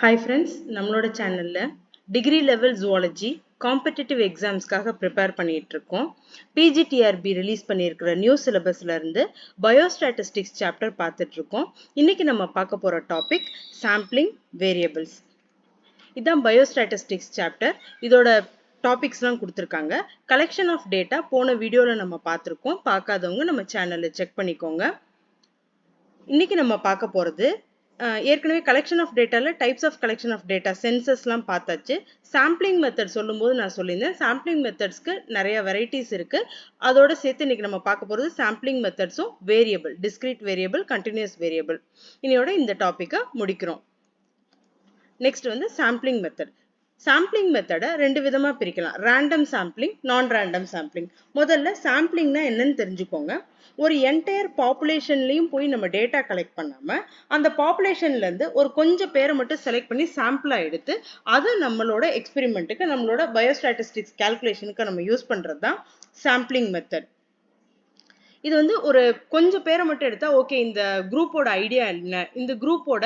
Hi friends, நம்மளோட சேனல்ல degree level zoology competitive எக்ஸாம்ஸ்க்காக ப்ரிப்பேர் பண்ணிட்டு இருக்கோம். பிஜிடிஆர்பி ரிலீஸ் பண்ணியிருக்கிற நியூ சிலபஸ்ல இருந்து பயோஸ்டாட்டிஸ்டிக்ஸ் சாப்டர் பார்த்துட்டு இருக்கோம். இன்னைக்கு நம்ம பார்க்க போற டாபிக் சாம்பிளிங் வேரியபிள்ஸ். இதான் பயோஸ்டாட்டிஸ்டிக்ஸ் சாப்டர். இதோட டாபிக்ஸ்லாம் கொடுத்துருக்காங்க. கலெக்ஷன் ஆஃப் டேட்டா போன வீடியோல நம்ம பார்த்துருக்கோம். பார்க்காதவங்க நம்ம சேனல்ல செக் பண்ணிக்கோங்க. இன்னைக்கு நம்ம பார்க்க போறது ஏற்கனவே கலெக்ஷன் ஆஃப் டேட்டால types of collection of data சென்சஸ்லாம் பார்த்தாச்சு. சாம்பிளிங் மெத்தட் சொல்லும்போது நான் சொல்லியிருந்தேன் சாம்பிளிங் மெத்தட்ஸ்க்கு நிறைய வெரைட்டிஸ் இருக்கு. அதோட சேர்த்து இன்னைக்கு நம்ம பார்க்க போறது சாம்பிளிங் மெத்தட்ஸும் variable, discrete variable, continuous variable. இன்னையோட இந்த டாபிக்கை முடிக்கிறோம். நெக்ஸ்ட் வந்து சாம்பிளிங் மெத்தட். சாம்பிளிங் மெத்தடை ரெண்டு விதமா பிரிக்கலாம், ரேண்டம் சாம்பிளிங், நான் ரேண்டம் சாம்பிளிங். முதல்ல சாம்பிளிங்னா என்னன்னு தெரிஞ்சுக்கோங்க. ஒரு என்டையர் பாப்புலேஷன்லயும் போய் நம்ம டேட்டா கலெக்ட் பண்ணாம அந்த பாப்புலேஷன்ல இருந்து ஒரு கொஞ்சம் பேரை மட்டும் செலக்ட் பண்ணி சாம்பிளா எடுத்து அதை நம்மளோட எக்ஸ்பெரிமெண்ட்டுக்கு, நம்மளோட பயோஸ்டாட்டிஸ்டிக்ஸ் கால்குலேஷனுக்கு நம்ம யூஸ் பண்றது தான் சாம்பிளிங் மெத்தட். இது வந்து ஒரு கொஞ்சம் பேரை மட்டும் எடுத்தா ஓகே, இந்த குரூப்போட ஐடியா என்ன, இந்த குரூப்போட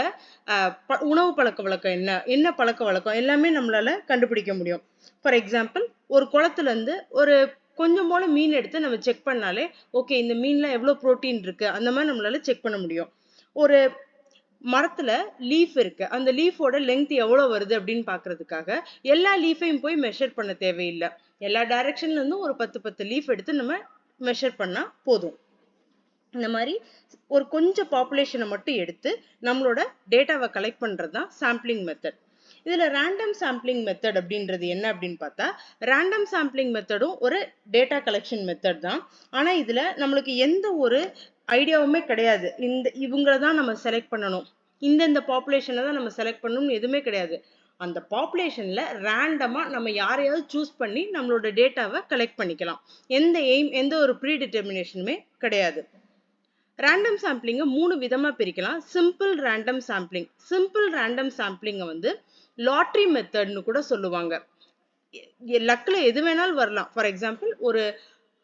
உணவு பழக்க வழக்கம் என்ன, என்ன பழக்க வழக்கம் எல்லாமே நம்மளால கண்டுபிடிக்க முடியும். ஃபார் எக்ஸாம்பிள், ஒரு குளத்துல இருந்து ஒரு கொஞ்சம் போல மீன் எடுத்து நம்ம செக் பண்ணாலே ஓகே, இந்த மீன்ல எவ்வளவு புரோட்டீன் இருக்கு அந்த மாதிரி நம்மளால செக் பண்ண முடியும். ஒரு மரத்துல லீஃப் இருக்கு, அந்த லீஃபோட லெங்த் எவ்வளவு வருது அப்படின்னு பாக்குறதுக்காக எல்லா லீஃபையும் போய் மெஷர் பண்ண தேவையில்லை. எல்லா டைரக்ஷன்ல இருந்தும் ஒரு 10 லீஃப் எடுத்து நம்ம மெஷர் பண்ணா போதும். இந்த மாதிரி ஒரு கொஞ்சம் பாப்புலேஷனை மட்டும் எடுத்து நம்மளோட டேட்டாவை கலெக்ட் பண்றது தான் சாம்பிளிங் மெத்தட். இதுல ரேண்டம் சாம்பிளிங் மெத்தட் அப்படின்றது என்ன அப்படின்னு பார்த்தா, ரேண்டம் சாம்பிளிங் மெத்தடும் ஒரு டேட்டா கலெக்ஷன் மெத்தட் தான். ஆனா இதுல நம்மளுக்கு எந்த ஒரு ஐடியாவுமே கிடையாது. இவங்கள தான் நம்ம செலக்ட் பண்ணணும், இந்த பாப்புலேஷனை தான் நம்ம செலக்ட் பண்ணணும்னு எதுவுமே கிடையாது. அந்த பாப்புலேஷன்ல ரேண்டமா நம்ம யாரையாவது சூஸ் பண்ணி நம்மளோட டேட்டாவை கலெக்ட் பண்ணிக்கலாம். எந்த ஒரு ப்ரீ டிட்டர்மினேஷனுமே கிடையாது. ரேண்டம் சாம்பிளிங்க 3 விதமா பிரிக்கலாம். Simple random sampling. Simple random சாம்பிளிங்க வந்து லாட்டரி மெத்தட்னு கூட சொல்லுவாங்க. லக்ல எது வேணாலும் வரலாம். ஃபார் எக்ஸாம்பிள், ஒரு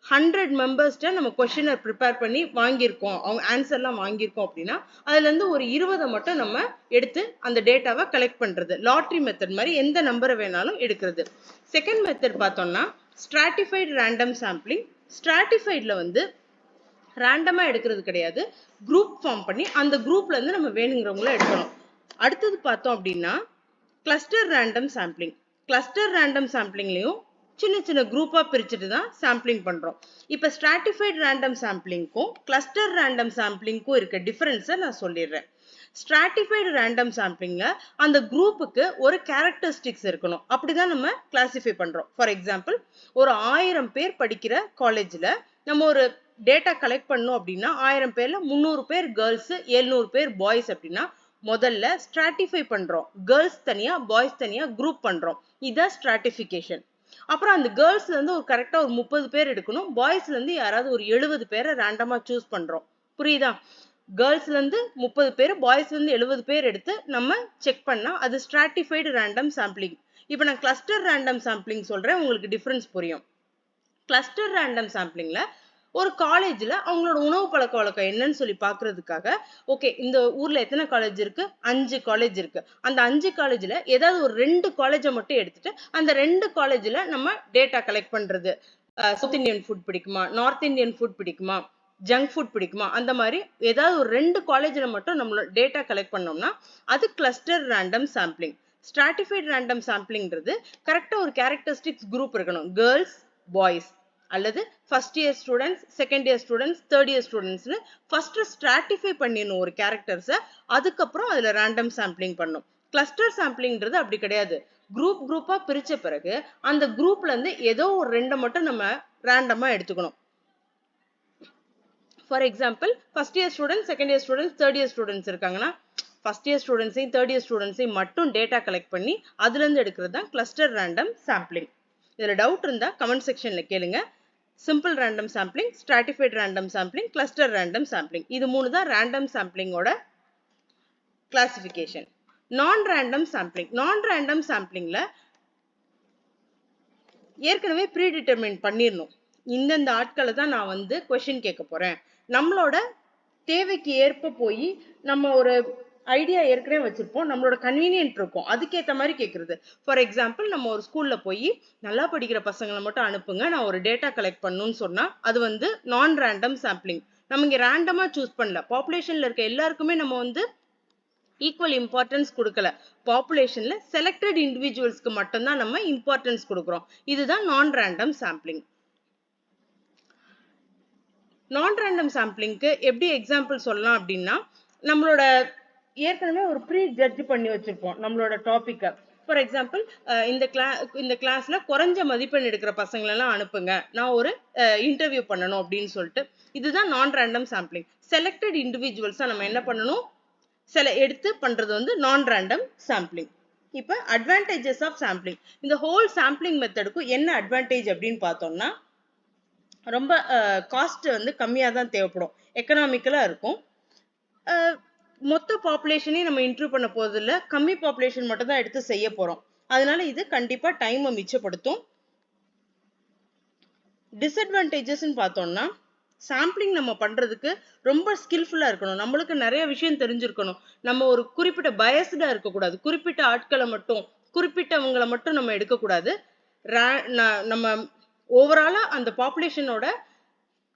100 மெம்பர்ஸ்ட நம்ம கொஸ்டினர் ப்ரிப்பேர் பண்ணி வாங்கியிருக்கோம், அவங்க ஆன்சர்லாம் வாங்கியிருக்கோம் அப்படின்னா அதுல இருந்து ஒரு 20 மட்டும் நம்ம எடுத்து அந்த டேட்டாவை கலெக்ட் பண்றது. லாட்டரி மெத்தட் மாதிரி எந்த நம்பரை வேணாலும் எடுக்கிறது. செகண்ட் மெத்தட் பார்த்தோம்னா ஸ்ட்ராட்டிஃபைடு ரேண்டம் சாம்பிளிங். ஸ்ட்ராட்டிஃபைட்ல வந்து ரேண்டமா எடுக்கிறது கிடையாது, குரூப் ஃபார்ம் பண்ணி அந்த குரூப்ல இருந்து நம்ம வேணுங்கிறவங்கள எடுக்கணும். அடுத்தது பார்த்தோம் அப்படின்னா cluster random sampling. Cluster random சாம்பிளிங்லயும் சின்ன சின்ன குரூப்பா பிரிச்சுட்டு தான் சாம்பிளிங் பண்றோம். இப்ப ஸ்ட்ராட்டிஃபைடு ரேண்டம் சாம்பிளிங்க்கும் கிளஸ்டர் ரேண்டம் சாம்பிளிங்க்கும் இருக்க டிஃபரன்ஸை நான் சொல்லிடுறேன். ஸ்ட்ராட்டிஃபைடு ரேண்டம் சாம்பிளிங்ல அந்த குரூப்புக்கு ஒரு கேரக்டரிஸ்டிக்ஸ் இருக்கணும், அப்படிதான் நம்ம கிளாசிஃபை பண்றோம். ஃபார் எக்ஸாம்பிள், ஒரு 1000 பேர் படிக்கிற காலேஜ்ல நம்ம ஒரு டேட்டா கலெக்ட் பண்ணோம் அப்படின்னா 1000 பேர்ல 300 பேர் கேர்ள்ஸ், 700 பேர் பாய்ஸ் அப்படின்னா முதல்ல ஸ்ட்ராட்டிஃபை பண்றோம். கேர்ள்ஸ் தனியா, பாய்ஸ் தனியா குரூப் பண்றோம். இதான் ஸ்ட்ராட்டிஃபிகேஷன். அப்புறம் அந்த கேர்ள்ஸ்ல இருந்து ஒரு கரெக்டா ஒரு 30 பேர் எடுக்கணும், பாய்ஸ்ல இருந்து யாராவது ஒரு 70 பேரை ரேண்டமா சூஸ் பண்றோம். புரியுதா? கேர்ள்ஸ்ல இருந்து 30 பேர், பாய்ஸ்ல இருந்து 70 பேர் எடுத்து நம்ம செக் பண்ணா அது ஸ்ட்ராட்டிஃபைடு ரேண்டம் சாம்பிளிங். இப்போ நான் கிளஸ்டர் ரேண்டம் சாம்பிளிங் சொல்றேன், உங்களுக்கு டிஃபரன்ஸ் புரியும். கிளஸ்டர் ரேண்டம் சாம்பிளிங்ல ஒரு காலேஜ்ல அவங்களோட உணவு பழக்க வழக்கம் என்னன்னு சொல்லி பாக்குறதுக்காக ஓகே, இந்த ஊர்ல எத்தனை காலேஜ் இருக்கு, 5 காலேஜ் இருக்கு, அந்த 5 காலேஜ்ல ஏதாவது ஒரு 2 காலேஜை மட்டும் எடுத்துட்டு அந்த 2 காலேஜ்ல நம்ம டேட்டா கலெக்ட் பண்றது. சவுத் இந்தியன் ஃபுட் பிடிக்குமா, நார்த் இந்தியன் ஃபுட் பிடிக்குமா, ஜங்க் ஃபுட் பிடிக்குமா, அந்த மாதிரி ஏதாவது ஒரு 2 காலேஜ்ல மட்டும் நம்மளோட டேட்டா கலெக்ட் பண்ணோம்னா அது cluster random sampling. Stratified random சாம்பிளிங்கிறது கரெக்டா ஒரு கேரக்டரிஸ்டிக்ஸ் குரூப் இருக்கணும், கேர்ள்ஸ், பாய்ஸ், அல்லது first year students, second year students, third year ஸ்டூடெண்ட்ஸ்னு ஃபர்ஸ்ட் ஸ்ட்ராட்டிஃபை பண்ணிடணும் ஒரு கேரக்டர்ஸை. அதுக்கப்புறம் அதுல ரேண்டம் சாம்பிளிங் பண்ணும். கிளஸ்டர் சாம்பிளிங்கிறது அப்படி கிடையாது. குரூப்பா பிரிச்ச பிறகு அந்த குரூப்ல இருந்து ஏதோ ஒரு 2 மட்டும் நம்ம ரேண்டமா எடுத்துக்கணும். For example, first year students, second year students, third year students இருக்காங்கன்னா ஃபர்ஸ்ட் இயர் ஸ்டூடெண்ட்ஸையும் தேர்ட் இயர் ஸ்டூடெண்ட்ஸையும் மட்டும் டேட்டா கலெக்ட் பண்ணி அதுல இருந்து எடுக்கிறது தான் கிளஸ்டர் ரேண்டம் சாம்பிளிங். இதுல டவுட் இருந்தா கமெண்ட் செக்ஷன்ல கேளுங்க. Simple random sampling, stratified random sampling, cluster random sampling, இது 3 தான் ரேண்டம் சாம்பிளிங்கோட கிளாசிஃபிகேஷன். நான் ரேண்டம் சாம்பிளிங். நான் ரேண்டம் சாம்பிளிங்ல ஏற்கனவே ப்ரீ டிட்டர்மின் பண்ணிடணும், இந்தந்த ஆட்களை தான் நான் வந்து கொஸ்டின் கேட்க போறேன், நம்மளோட தேவைக்கு ஏற்ப போய் நம்ம ஒரு ஐடியா ஏற்கனவே வச்சிருப்போம், நம்மளோட கன்வீனியன்ட் இருக்கும், அதுக்கேற்ற மாதிரி கேட்கறது. ஃபார் எக்ஸாம்பிள் நம்ம ஒரு ஸ்கூல்ல போய் நல்லா படிக்கிற பசங்களை மட்டும் அனுப்புங்க, நான் ஒரு டேட்டா கலெக்ட் பண்ணணும்னு சொன்னா அது வந்து நான் ரேண்டம் சாம்பிளிங். நம்ம இங்க ரேண்டமா சூஸ் பண்ணல, பாப்புலேஷன்ல இருக்க எல்லாருக்குமே நம்ம வந்து ஈக்குவல் இம்பார்ட்டன்ஸ் கொடுக்கல, பாப்புலேஷன்ல செலக்டட் இண்டிவிஜுவல்ஸ்க்கு மட்டும்தான் நம்ம இம்பார்ட்டன்ஸ் கொடுக்குறோம். இதுதான் நான் ரேண்டம் சாம்பிளிங். நான் ரேண்டம் சாம்பிளிங்க்கு எப்படி எக்ஸாம்பிள் சொல்லலாம் அப்படின்னா, நம்மளோட ஏற்கனவே ஒரு ப்ரீ ஜட்ஜ் பண்ணி வச்சிருப்போம் நம்மளோட டாபிக்கை. ஃபார் எக்ஸாம்பிள் இந்த கிளாஸ்ல குறைஞ்ச மதிப்பெண் எடுக்கிற பசங்களெல்லாம் அனுப்புங்க, நான் ஒரு இன்டர்வியூ பண்ணணும் அப்படின்னு சொல்லிட்டு. இதுதான் நான் ரேண்டம் சாம்பிளிங். செலக்டட் இண்டிவிஜுவல்ஸா நம்ம என்ன பண்ணணும், எடுத்து பண்றது வந்து நான் ரேண்டம் சாம்பிளிங். இப்போ அட்வான்டேஜஸ் ஆஃப் சாம்பிளிங். இந்த ஹோல் சாம்பிளிங் மெத்தடுக்கும் என்ன அட்வான்டேஜ் அப்படின்னு பார்த்தோம்னா, ரொம்ப காஸ்ட் வந்து கம்மியாக தான் தேவைப்படும், எக்கனாமிக்கலாக இருக்கும். மொத்த பாப்புலேஷனையும் நம்ம இன்ட்ரூவ் பண்ண போறது இல்லை, கம்மி பாப்புலேஷன் மட்டும் தான் எடுத்து செய்ய போறோம். அதனால இது கண்டிப்பா டைமை மிச்சப்படுத்தும். டிஸ்அட்வான்டேஜஸ் பார்த்தோம்னா, சாம்பிளிங் நம்ம பண்றதுக்கு ரொம்ப ஸ்கில்ஃபுல்லா இருக்கணும், நம்மளுக்கு நிறைய விஷயம் தெரிஞ்சிருக்கணும், நம்ம ஒரு குறிப்பிட்ட பயஸ்டா இருக்கக்கூடாது, குறிப்பிட்ட ஆட்களை மட்டும் குறிப்பிட்டவங்களை மட்டும் நம்ம எடுக்கக்கூடாது. நம்ம ஓவராலா அந்த பாப்புலேஷனோட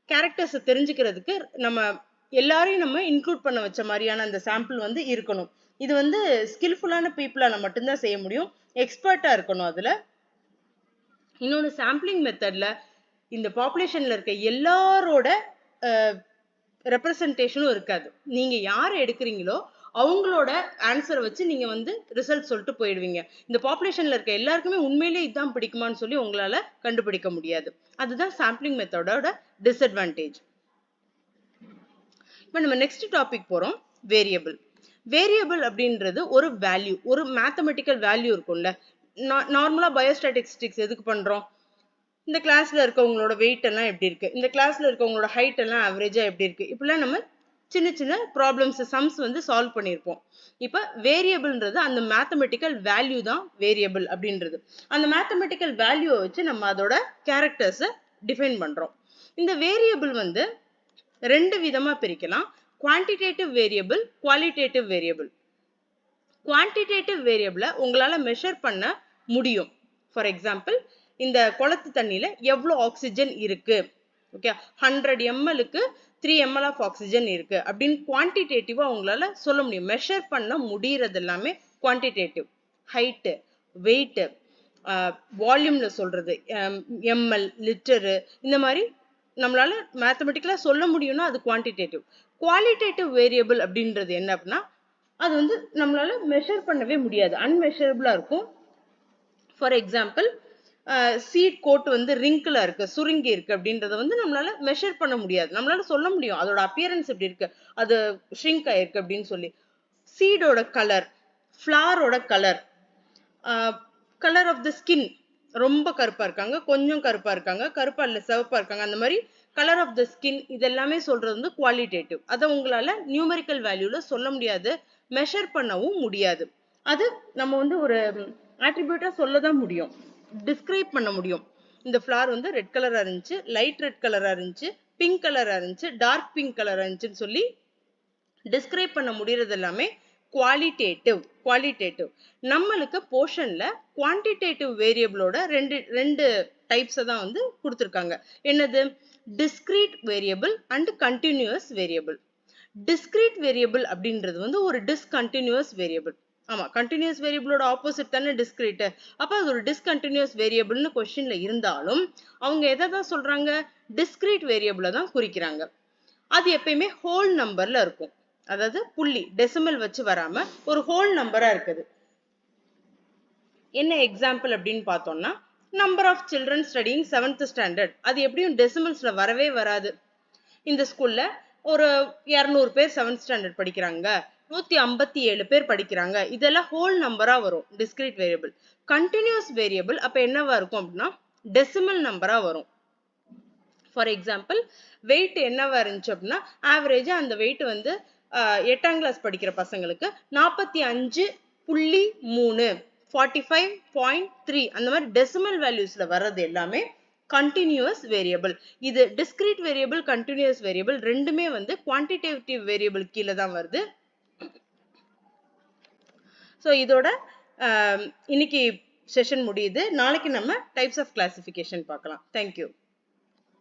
கேரக்டர்ஸை தெரிஞ்சுக்கிறதுக்கு நம்ம எல்லாரையும் நம்ம இன்க்ளூட் பண்ண வச்ச மாதிரியான அந்த சாம்பிள் வந்து இருக்கணும். இது வந்து ஸ்கில்ஃபுல்லான பீப்புளால மட்டும்தான் செய்ய முடியும், எக்ஸ்பர்ட்டா இருக்கணும் அதுல. இன்னொன்று, சாம்பிளிங் மெத்தட்ல இந்த பாப்புலேஷன்ல இருக்க எல்லாரோட ரெப்ரசன்டேஷனும் இருக்காது. நீங்க யாரை எடுக்கிறீங்களோ அவங்களோட ஆன்சரை வச்சு நீங்க வந்து ரிசல்ட் சொல்லிட்டு போயிடுவீங்க. இந்த பாப்புலேஷன்ல இருக்க எல்லாருக்குமே உண்மையிலே இதுதான் பிடிக்குமான்னு சொல்லி உங்களால கண்டுபிடிக்க முடியாது. அதுதான் சாம்பிளிங் மெத்தடோட டிஸ்அட்வான்டேஜ். இப்போ நம்ம நெக்ஸ்ட் டாபிக் போறோம், வேரியபிள். வேரியபிள் அப்படின்றது ஒரு வேல்யூ, ஒரு மேத்தமெட்டிக்கல் வேல்யூ இருக்கும்ல. நார்மலா பயோஸ்டாட்டிஸ்டிக்ஸ் எதுக்கு பண்றோம், இந்த கிளாஸ்ல இருக்கவங்களோட வெயிட் எல்லாம் எப்படி இருக்கு, இந்த கிளாஸ்ல இருக்கவங்களோட ஹைட் எல்லாம் ஆவரேஜா எப்படி இருக்கு, இப்படிலாம் நம்ம சின்ன சின்ன ப்ராப்ளம்ஸ் சம்ஸ் வந்து சால்வ் பண்ணியிருப்போம். இப்போ வேரியபிள்ன்றது அந்த மேத்தமெட்டிக்கல் வேல்யூ தான் வேரியபிள் அப்படின்றது. அந்த மேத்தமெட்டிக்கல் வேல்யூவை வச்சு நம்ம அதோட கேரக்டர்ஸை டிஃபைன் பண்றோம். இந்த வேரியபிள் வந்து ரெண்டு விதமா பிரிக்கலாம், quantitative variable, qualitative variable. Quantitative வேரியபிளை உங்களால மெஷர் பண்ண முடியும். ஃபார் எக்ஸாம்பிள், இந்த குளத்து தண்ணியில எவ்வளோ ஆக்சிஜன் இருக்கு, ஓகே, 100 ml-க்கு 3 ml ஆஃப் ஆக்சிஜன் இருக்கு அப்படின்னு குவான்டிடேட்டிவா உங்களால சொல்ல முடியும், மெஷர் பண்ண முடியறது எல்லாமே குவான்டிடேட்டிவ். ஹைட்டு, வெயிட், வால்யூம்ல சொல்றது, ml, லிட்டரு, இந்த மாதிரி நம்மளால மேத்தமெட்டிக்கலா சொல்ல முடியும்னா அது குவான்டிடேட்டிவ். குவாலிட்டேட்டிவ் வேரியபிள் அப்படின்றது என்ன அப்படின்னா, அது வந்து நம்மளால மெஷர் பண்ணவே முடியாது, அன்மெஷரபிளா இருக்கும். ஃபார் எக்ஸாம்பிள், சீட் கோட் வந்து ரிங்கிளா இருக்கு, சுருங்கி இருக்கு அப்படின்றத வந்து நம்மளால மெஷர் பண்ண முடியாது. நம்மளால சொல்ல முடியும் அதோட அப்பியரன்ஸ் எப்படி இருக்கு, அது ஷ்ரிங்க் ஆயிருக்கு அப்படின்னு சொல்லி. சீடோட கலர், ஃப்ளாரோட colour, colour of the skin, ரொம்ப கருப்பா இருக்காங்க, கொஞ்சம் கருப்பா இருக்காங்க, கருப்பா இல்ல சிவப்பா இருக்காங்க, அந்த மாதிரி கலர் ஆஃப் த ஸ்கின், இதெல்லாமே சொல்றது வந்து குவாலிட்டேட்டிவ். அதை உங்களால நியூமெரிக்கல் வேல்யூல சொல்ல முடியாது, மெஷர் பண்ணவும் முடியாது. அது நம்ம வந்து ஒரு ஆட்ரிபியூட்டா சொல்லதான் முடியும், டிஸ்கிரைப் பண்ண முடியும். இந்த ஃப்ளார் வந்து ரெட் கலரா இருந்துச்சு, லைட் ரெட் கலரா இருந்துச்சு, பிங்க் கலரா இருந்துச்சு, டார்க் பிங்க் கலரா இருந்துச்சுன்னு சொல்லி டிஸ்கிரைப் பண்ண முடியறது எல்லாமே குவாலிட்டேட்டிவ். குவாலிட்டேட்டிவ். நம்மளுக்கு போர்ஷன்ல குவான்டிடேட்டிவ் வேரியபிளோட ரெண்டு டைப்ஸ் தான் வந்து கொடுத்துருக்காங்க. என்னது, discrete variable and continuous variable. Discrete variable அப்படின்றது வந்து ஒரு டிஸ்கண்டினியூஸ் வேரியபிள். ஆமா, கண்டினியூஸ் வேரியபிளோட ஆப்போசிட் தானே டிஸ்கிரீட். அப்ப அது ஒரு டிஸ்கண்டினியூஸ் வேரியபிள்னு கொஸ்டின்ல இருந்தாலும் அவங்க எதை தான் சொல்றாங்க, டிஸ்கிரீட் வேரியபிளை தான் குறிக்கிறாங்க. அது எப்பயுமே ஹோல் நம்பர்ல இருக்கும், அதாவது புள்ளி டெசிமல் வச்சு வராம ஒரு ஹோல் நம்பரா இருக்குது. என்ன எக்ஸாம்பிள் அப்படின்னு பார்த்தோம்னா, number of children studying 7th standard, அது எப்படியும் டெசிமல்ஸ்ல வரவே வராது. இந்த ஸ்கூல்ல ஒரு 200 பேர் 7th ஸ்டாண்டர்ட் படிக்கிறாங்க, 157 பேர் படிக்கிறாங்க, இதெல்லாம் ஹோல் நம்பரா வரும், டிஸ்கிரீட் வேரியபிள். கண்டினியூஸ் வேரியபிள் அப்ப என்னவா இருக்கும் அப்படின்னா டெசிமல் நம்பரா வரும். ஃபார் எக்ஸாம்பிள், வெயிட் என்னவா இருந்துச்சு அப்படின்னா, ஆவரேஜா அந்த வெயிட் வந்து 8ஆம் கிளாஸ் படிக்கிற பசங்களுக்கு 45.3, 45.3, அந்த மாதிரி டெசிமல் வேல்யூஸ்ல வர்றது எல்லாமே கண்டினியூஸ் வேரியபிள். இது டிஸ்கிரீட் வேரியபிள், கண்டினியூஸ் வேரியபிள் ரெண்டுமே வந்து குவான்டிடேட்டிவ் வேரியபிள் கீழே தான் வருது. ஸோ இதோட இன்னைக்கு செஷன் முடியுது. நாளைக்கு நம்ம டைப்ஸ் ஆஃப் கிளாசிஃபிகேஷன் பார்க்கலாம். தேங்க்யூ.